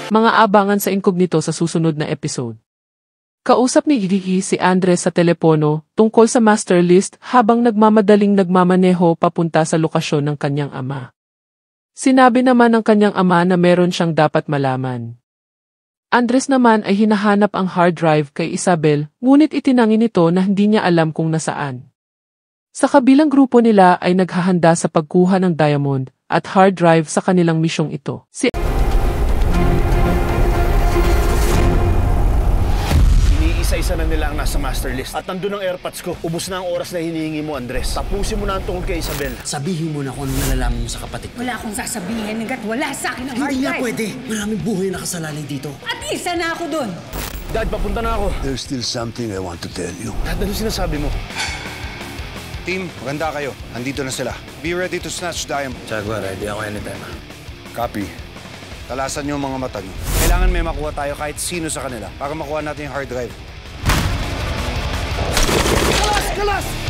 Mga abangan sa incognito sa susunod na episode. Kausap ni Gigi si Andres sa telepono tungkol sa master list habang nagmamadaling nagmamaneho papunta sa lokasyon ng kanyang ama. Sinabi naman ng kanyang ama na meron siyang dapat malaman. Andres naman ay hinahanap ang hard drive kay Isabel, ngunit itinanggi nito na hindi niya alam kung nasaan. Sa kabilang grupo nila ay naghahanda sa pagkuha ng diamond at hard drive sa kanilang misyong ito. Isa-isa na nila ang nasa master list. At nandun ang airpods ko. Ubus na ang oras na hinihingi mo, Andres. Tapusin mo na ang tungkol kay Isabel. Sabihin mo na kung ano nalalaman mo sa kapatid ko. Wala akong sasabihin hanggat wala sa akin ang hard drive. Hindi nga pwede. Maraming buhay nakasalalay dito. At isa na ako dun. Dad, papunta na ako. There's still something I want to tell you. Dad, ano sinasabi mo? Team, maganda kayo. Andito na sila. Be ready to snatch diamond. Jaguar, ready ako anytime. Copy. Talasan niyo ang mga mata niyo. Kailangan may makuha tayo kahit sino sa kanila para makuha natin yung hard drive. Kalas! Kalas!